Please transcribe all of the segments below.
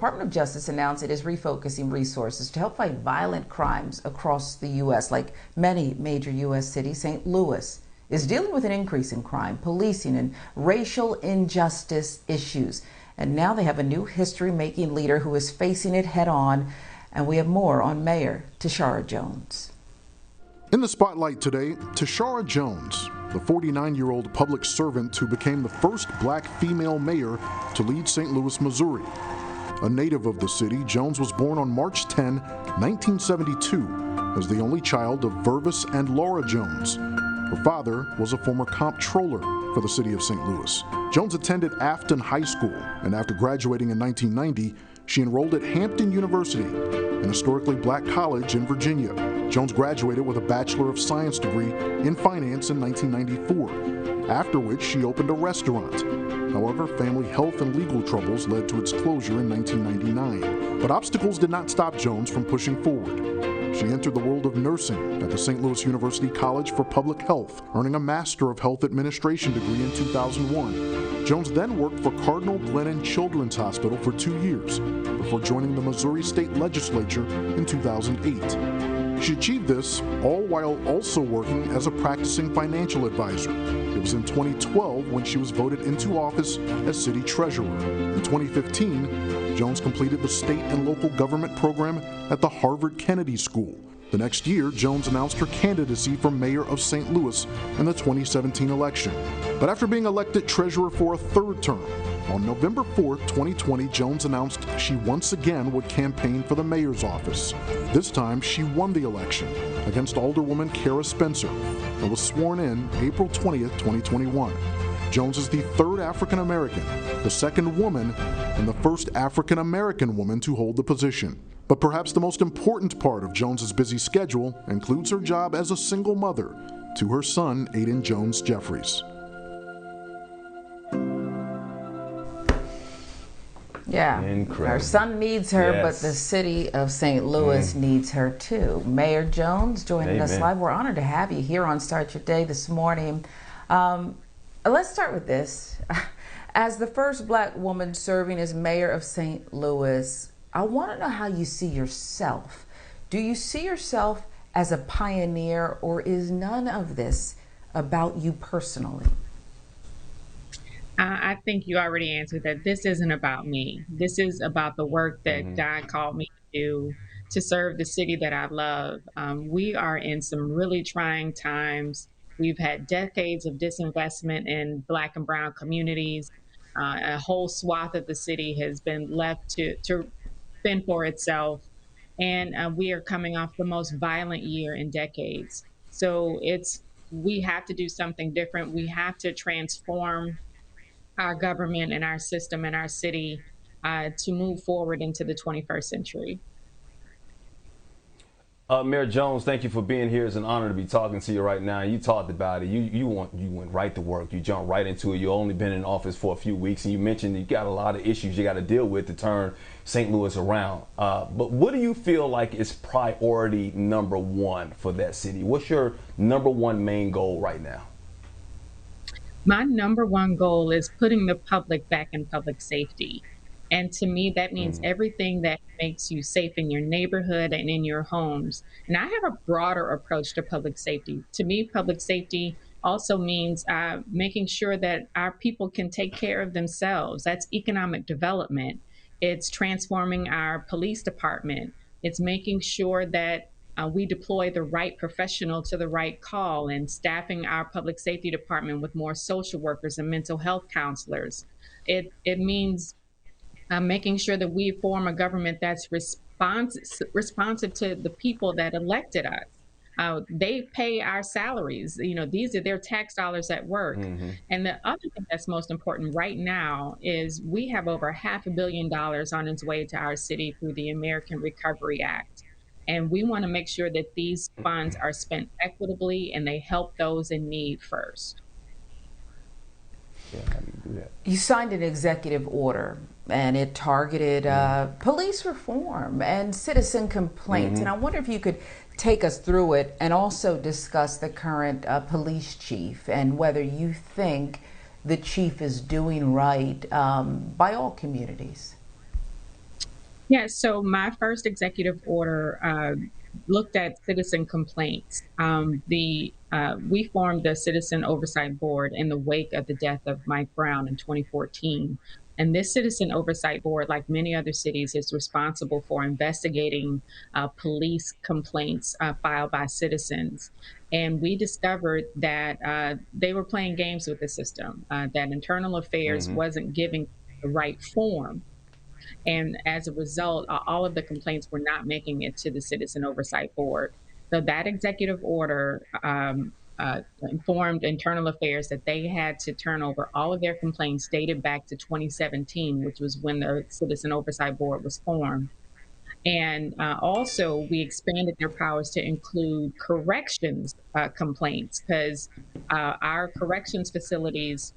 Department of Justice announced it is refocusing resources to help fight violent crimes across the U.S. Like many major U.S. cities, St. Louis is dealing with an increase in crime, policing, and racial injustice issues. And now they have a new history-making leader who is facing it head-on. And we have more on Mayor Tishaura Jones. In the spotlight today, Tishaura Jones, the 49-year-old public servant who became the first black female mayor to lead St. Louis, Missouri. A native of the city, Jones was born on March 10, 1972, as the only child of Vervis and Laura Jones. Her father was a former comptroller for the city of St. Louis. Jones attended Afton High School, and after graduating in 1990, she enrolled at Hampton University, an historically black college in Virginia. Jones graduated with a Bachelor of Science degree in finance in 1994, after which she opened a restaurant. However, family health and legal troubles led to its closure in 1999. But obstacles did not stop Jones from pushing forward. She entered the world of nursing at the St. Louis University College for Public Health, earning a Master of Health Administration degree in 2001. Jones then worked for Cardinal Glennon Children's Hospital for 2 years, before joining the Missouri State Legislature in 2008. She achieved this all while also working as a practicing financial advisor. It was in 2012 when she was voted into office as city treasurer. In 2015, Jones completed the state and local government program at the Harvard Kennedy School. The next year, Jones announced her candidacy for mayor of St. Louis in the 2017 election. But after being elected treasurer for a third term, on November 4, 2020, Jones announced she once again would campaign for the mayor's office. This time, she won the election against Alderwoman Kara Spencer and was sworn in April 20th, 2021. Jones is the third African American, the second woman, and the first African American woman to hold the position. But perhaps the most important part of Jones's busy schedule includes her job as a single mother to her son, Aiden Jones Jeffries. Yeah, Incredible. Her son needs her, Yes. but the city of St. Louis needs her too. Mayor Jones joining us live. We're honored to have you here on Start Your Day this morning. Let's start with this. As the first black woman serving as mayor of St. Louis, I want to know how you see yourself. Do you see yourself as a pioneer, or is none of this about you personally? I think you already answered that. This isn't about me. This is about the work that God called me to do to serve the city that I love. We are in some really trying times. We've had decades of disinvestment in Black and brown communities. A whole swath of the city has been left to fend for itself. And we are coming off the most violent year in decades. So we have to do something different. We have to transform our government and our system and our city to move forward into the 21st century. Mayor Jones, thank you for being here. It's an honor to be talking to you right now. You talked about it. You went right to work. You jumped right into it. You've only been in office for a few weeks, and you mentioned you got a lot of issues you got to deal with to turn St. Louis around. But what do you feel like is priority number one for that city? What's your number one main goal right now? My number one goal is putting the public back in public safety. And to me, that means everything that makes you safe in your neighborhood and in your homes. And I have a broader approach to public safety. To me, public safety also means making sure that our people can take care of themselves. That's economic development. It's transforming our police department. It's making sure that we deploy the right professional to the right call, and staffing our public safety department with more social workers and mental health counselors. It means making sure that we form a government that's responsive to the people that elected us. They pay our salaries. These are their tax dollars at work. And the other thing that's most important right now is we have over $500 million on its way to our city through the American Recovery Act. And we want to make sure that these funds are spent equitably and they help those in need first. Yeah, how do you do that? You signed an executive order, and it targeted police reform and citizen complaints. And I wonder if you could take us through it and also discuss the current police chief and whether you think the chief is doing right by all communities. Yeah, so my first executive order looked at citizen complaints. We formed the Citizen Oversight Board in the wake of the death of Mike Brown in 2014. And this Citizen Oversight Board, like many other cities, is responsible for investigating police complaints filed by citizens. And we discovered that they were playing games with the system, that internal affairs Mm-hmm. wasn't giving the right form, and as a result, all of the complaints were not making it to the Citizen Oversight Board. So that executive order informed Internal Affairs that they had to turn over all of their complaints dated back to 2017, which was when the Citizen Oversight Board was formed. And also, we expanded their powers to include corrections complaints, because our corrections facilities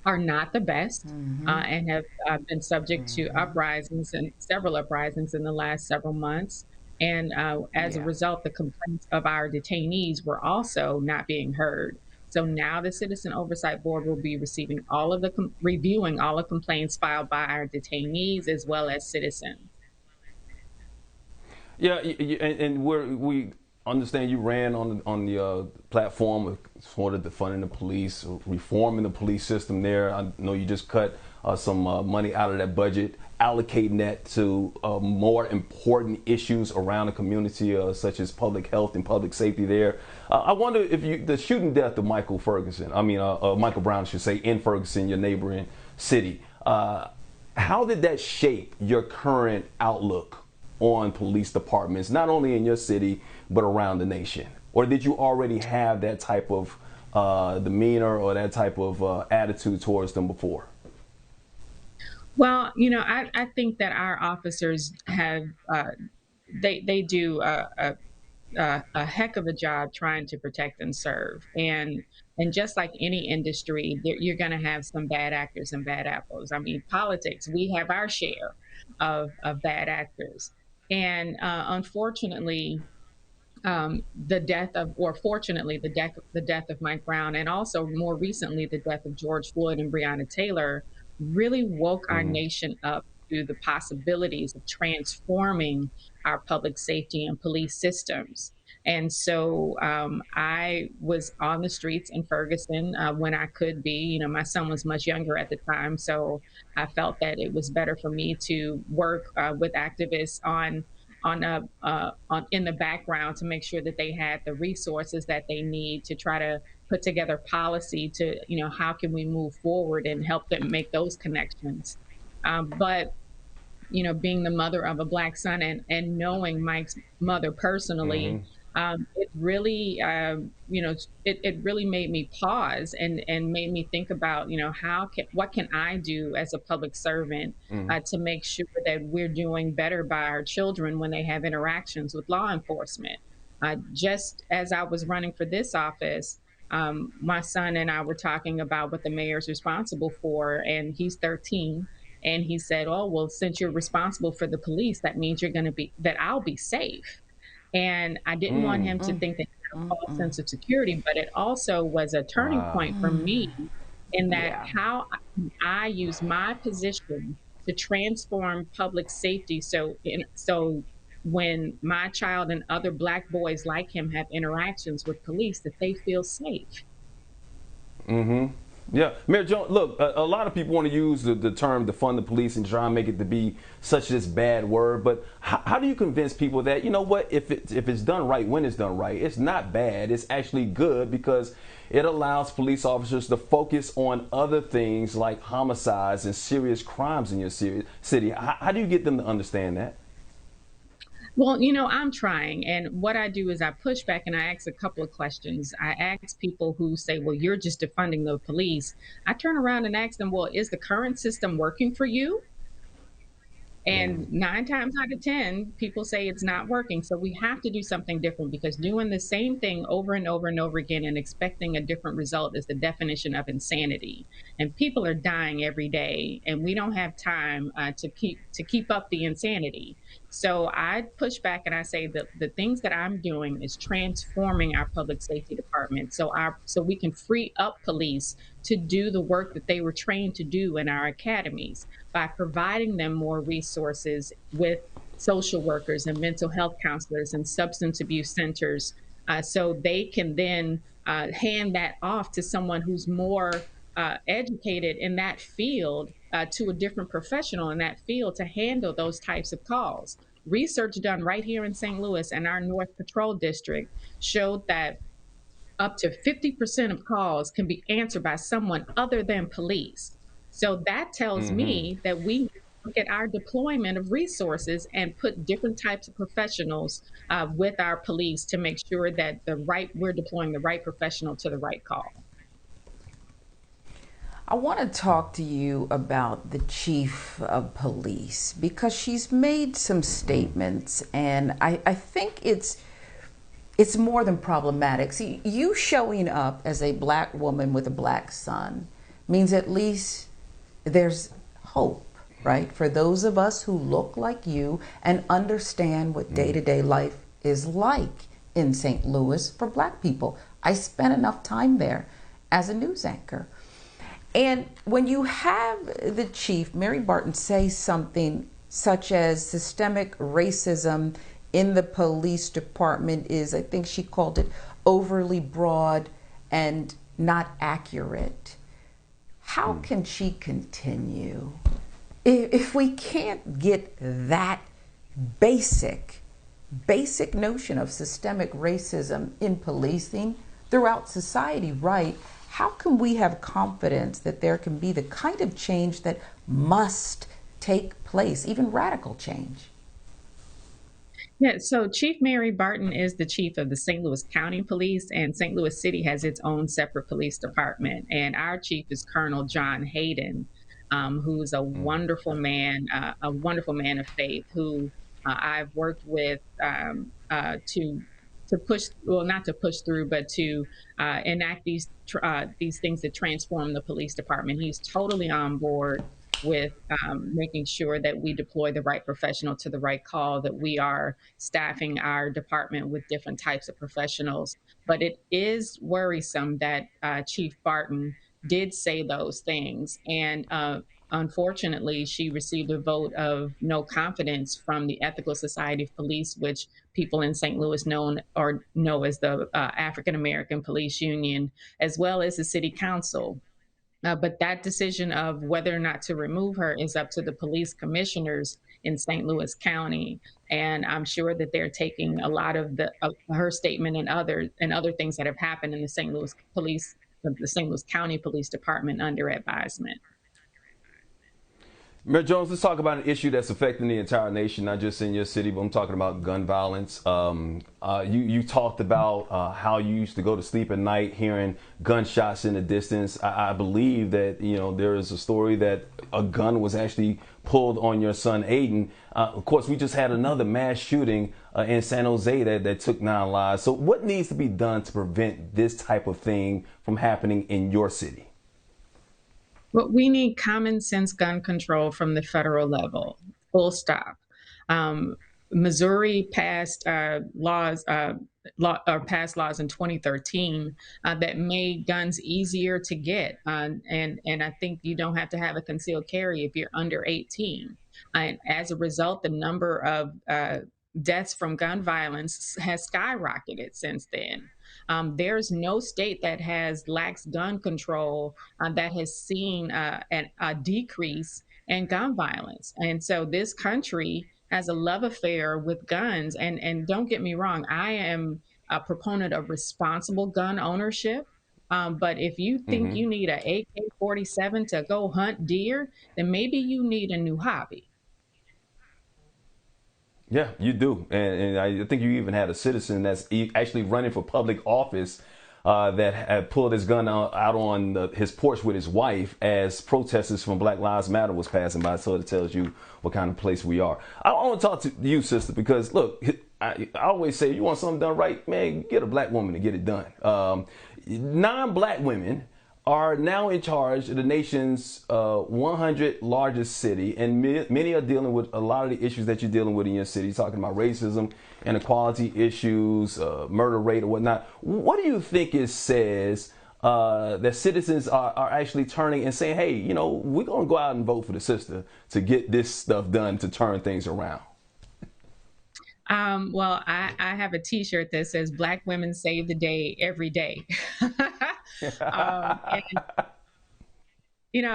are not the best, Mm-hmm. and have been subject to Mm-hmm. uprisings and several uprisings in the last several months. And as a Yeah. result, the complaints of our detainees were also not being heard. So now the Citizen Oversight Board will be receiving all of the reviewing all the complaints filed by our detainees as well as citizens. Yeah, and we understand you ran on the platform of sort of defunding the police, reforming the police system there. I know you just cut some money out of that budget, allocating that to more important issues around the community, such as public health and public safety there. I wonder if the shooting death of Michael Brown, I should say, in Ferguson, your neighboring city, how did that shape your current outlook on police departments, not only in your city, but around the nation? Or did you already have that type of demeanor or that type of attitude towards them before? Well, I think that our officers have they do a heck of a job trying to protect and serve. And just like any industry, you're going to have some bad actors and bad apples. I mean, politics, we have our share of bad actors. And unfortunately, the death of, or fortunately, the death of Mike Brown, and also more recently the death of George Floyd and Breonna Taylor, really woke our Mm-hmm. nation up to the possibilities of transforming our public safety and police systems. And so I was on the streets in Ferguson when I could be. My son was much younger at the time, so I felt that it was better for me to work with activists on in the background to make sure that they had the resources that they need to try to put together policy to, how can we move forward and help them make those connections. But being the mother of a Black son, and knowing Mike's mother personally, Mm-hmm. it really, it really made me pause and made me think about, what can I do as a public servant Mm-hmm. to make sure that we're doing better by our children when they have interactions with law enforcement. Just as I was running for this office, my son and I were talking about what the mayor's responsible for, and he's 13. And he said, "Oh, well, since you're responsible for the police, that means that I'll be safe." And I didn't want Mm. him to Mm, think that he had a mm, false mm. sense of security, but it also was a turning Wow. point for me in that Yeah. how I use my position to transform public safety. So when my child and other Black boys like him have interactions with police, that they feel safe. Mm-hmm. Yeah, Mayor Jones. Look, a lot of people want to use the term defund the police and try and make it to be such this bad word. But how do you convince people that, you know what, if it's done right, when it's done right, it's not bad. It's actually good because it allows police officers to focus on other things like homicides and serious crimes in your city. How do you get them to understand that? Well, I'm trying. And what I do is I push back and I ask a couple of questions. I ask people who say, well, you're just defunding the police. I turn around and ask them, well, is the current system working for you? Mm. And 9 times out of 10, people say it's not working. So we have to do something different, because doing the same thing over and over and over again and expecting a different result is the definition of insanity. And people are dying every day, and we don't have time to keep up the insanity. So I push back and I say that the things that I'm doing is transforming our public safety department, so we can free up police to do the work that they were trained to do in our academies by providing them more resources with social workers and mental health counselors and substance abuse centers, so they can then hand that off to someone who's more educated in that field, to a different professional in that field to handle those types of calls. Research done right here in St. Louis and our North Patrol District showed that up to 50% of calls can be answered by someone other than police. So that tells Mm-hmm. me that we need to look at our deployment of resources and put different types of professionals with our police to make sure that we're deploying the right professional to the right call. I want to talk to you about the chief of police because she's made some statements, and I think it's more than problematic. See, you showing up as a black woman with a black son means at least there's hope, right? For those of us who look like you and understand what day-to-day life is like in St. Louis for black people. I spent enough time there as a news anchor. And when you have the chief, Mary Barton, say something such as systemic racism in the police department is, I think she called it, overly broad and not accurate. How can she continue if we can't get that basic notion of systemic racism in policing throughout society right? How can we have confidence that there can be the kind of change that must take place, even radical change? Yeah, so Chief Mary Barton is the chief of the St. Louis County Police, and St. Louis City has its own separate police department. And our chief is Colonel John Hayden, who's a wonderful man of faith, who I've worked with to push, well, not to push through, but to enact these things that transform the police department. He's totally on board with making sure that we deploy the right professional to the right call, that we are staffing our department with different types of professionals. But it is worrisome that Chief Barton did say those things. And unfortunately, she received a vote of no confidence from the Ethical Society of Police, which people in St. Louis know as the African American Police Union, as well as the City Council. But that decision of whether or not to remove her is up to the police commissioners in St. Louis County, and I'm sure that they're taking a lot of her statement and other things that have happened in the St. Louis County Police Department under advisement. Mayor Jones, let's talk about an issue that's affecting the entire nation, not just in your city, but I'm talking about gun violence. You talked about how you used to go to sleep at night hearing gunshots in the distance. I believe that, there is a story that a gun was actually pulled on your son, Aiden. Of course, we just had another mass shooting in San Jose that took 9 lives. So what needs to be done to prevent this type of thing from happening in your city? Well, we need common sense gun control from the federal level, full stop. Um, Missouri passed passed laws in 2013 that made guns easier to get, and I think you don't have to have a concealed carry if you're under 18. And as a result, the number of deaths from gun violence has skyrocketed since then. There's no state that has lax gun control that has seen a decrease in gun violence. And so this country has a love affair with guns. And don't get me wrong, I am a proponent of responsible gun ownership. But if you think Mm-hmm. you need a AK-47 to go hunt deer, then maybe you need a new hobby. Yeah, you do, and I think you even had a citizen that's actually running for public office that had pulled his gun out on his porch with his wife as protesters from Black Lives Matter was passing by. So it tells you what kind of place we are. I want to talk to you, sister, because look, I always say you want something done right, man, get a black woman to get it done. Non-black women are now in charge of the nation's 100 largest city, and many are dealing with a lot of the issues that you're dealing with in your city, talking about racism, inequality issues, murder rate or whatnot. What do you think it says that citizens are actually turning and saying, hey, you know, we're going to go out and vote for the sister to get this stuff done to turn things around? Well, I have a T-shirt that says "Black women save the day every day." And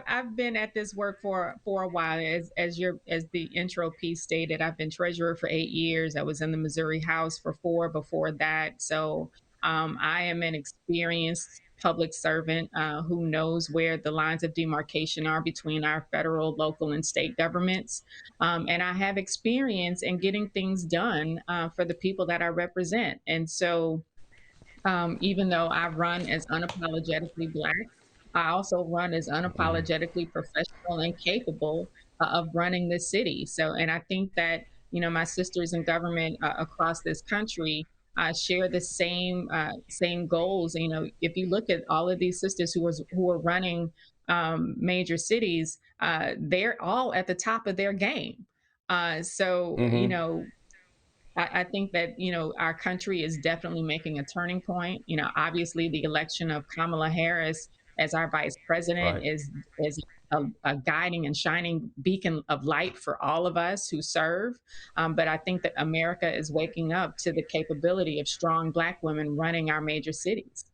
I've been at this work for a while. As the intro piece stated, I've been treasurer for 8 years. I was in the Missouri House for 4 before that. So I am an experienced public servant who knows where the lines of demarcation are between our federal, local, and state governments. And I have experience in getting things done for the people that I represent. And so even though I run as unapologetically Black, I also run as unapologetically professional and capable of running this city. So, and I think that, my sisters in government across this country share the same goals. If you look at all of these sisters who are running major cities, they're all at the top of their game. So, Mm-hmm. I think that our country is definitely making a turning point. Obviously, the election of Kamala Harris as our vice president Right. is a guiding and shining beacon of light for all of us who serve. But I think that America is waking up to the capability of strong Black women running our major cities.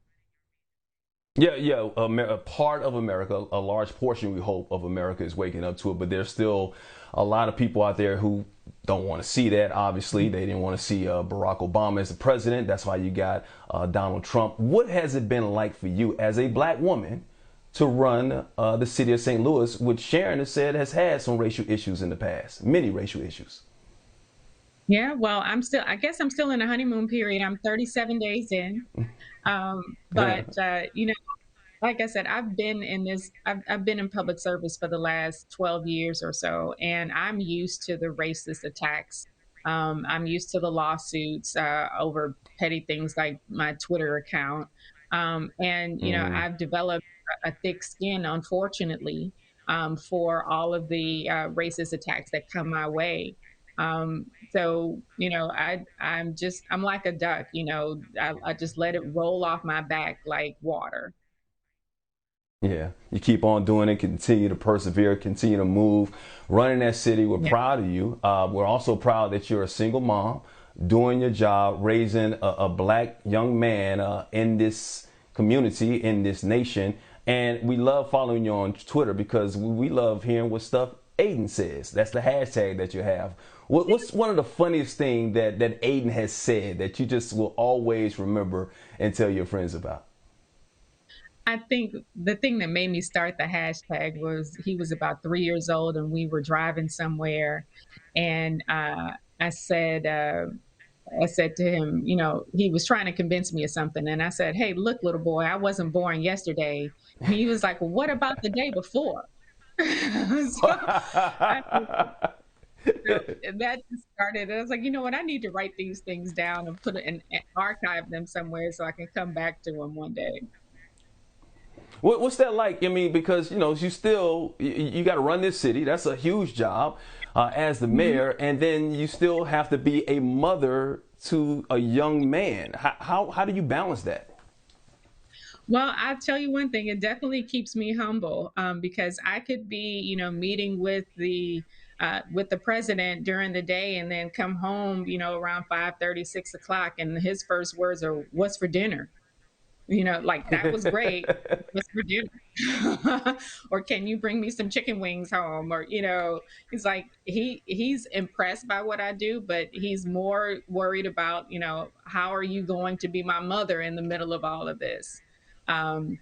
Yeah, yeah. A part of America, a large portion, we hope, of America is waking up to it. But there's still a lot of people out there who don't want to see that. Obviously, they didn't want to see Barack Obama as the president. That's why you got Donald Trump. What has it been like for you as a Black woman to run the city of St. Louis, which Sharon has said has had some racial issues in the past, many racial issues? Yeah, well, I guess I'm still in a honeymoon period. I'm 37 days in. But like I said, I've been in public service for the last 12 years or so, and I'm used to the racist attacks. I'm used to the lawsuits over petty things like my Twitter account. And, Mm-hmm. I've developed a thick skin, unfortunately, for all of the racist attacks that come my way. So, I'm like a duck, I just let it roll off my back like water. Yeah, you keep on doing it, continue to persevere, continue to move, running that city. We're Yeah. proud of you. We're also proud that you're a single mom, doing your job, raising a Black young man in this community, in this nation. And we love following you on Twitter because we love hearing what stuff Aiden says. That's the hashtag that you have. What's one of the funniest things that Aiden has said that you just will always remember and tell your friends about? I think the thing that made me start the hashtag was he was about 3 years old and we were driving somewhere, and I said to him, he was trying to convince me of something, and I said, "Hey, look, little boy, I wasn't born yesterday." And he was like, "Well, what about the day before?" So I, so that just started. I was like, you know what? I need to write these things down and put it and archive them somewhere so I can come back to them one day. What's that like? I mean, because you got to run this city. That's a huge job as the Mhm. mayor, and then you still have to be a mother to a young man. How do you balance that? Well, I'll tell you one thing, it definitely keeps me humble because I could be, meeting with the president during the day and then come home, around 5:30, 6 o'clock, and his first words are, "What's for dinner?" Like that was great. What's for dinner? Or can you bring me some chicken wings home? Or, he's like, he's impressed by what I do, but he's more worried about, how are you going to be my mother in the middle of all of this? Um,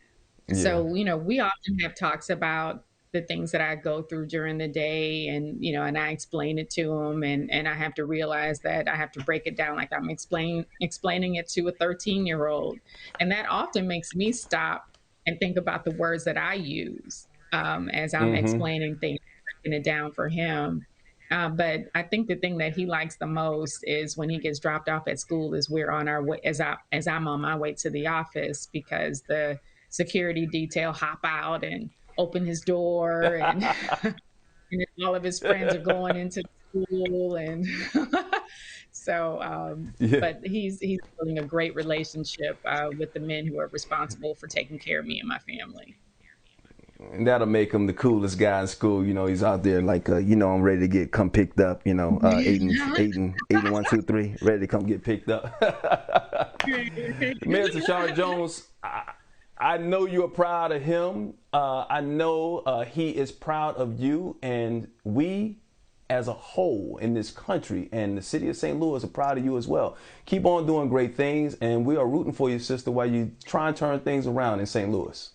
Yeah. so, we often have talks about the things that I go through during the day, and, and I explain it to him, and I have to realize that I have to break it down like I'm explaining it to a 13-year-old. And that often makes me stop and think about the words that I use as I'm Mm-hmm. explaining things, breaking it down for him. But I think the thing that he likes the most is when he gets dropped off at school is we're on our way as I'm on my way to the office, because the security detail hop out and open his door, and all of his friends are going into school, and So, Yeah. but he's building a great relationship with the men who are responsible for taking care of me and my family. And that'll make him the coolest guy in school. You know, he's out there like, I'm ready to come picked up. You know, eight and 1, 2, 3, ready to come get picked up. Mayor Tishaura Jones, I know you're proud of him. I know he is proud of you, and we as a whole in this country and the city of St. Louis are proud of you as well. Keep on doing great things, and we are rooting for you, sister, while you try and turn things around in St. Louis.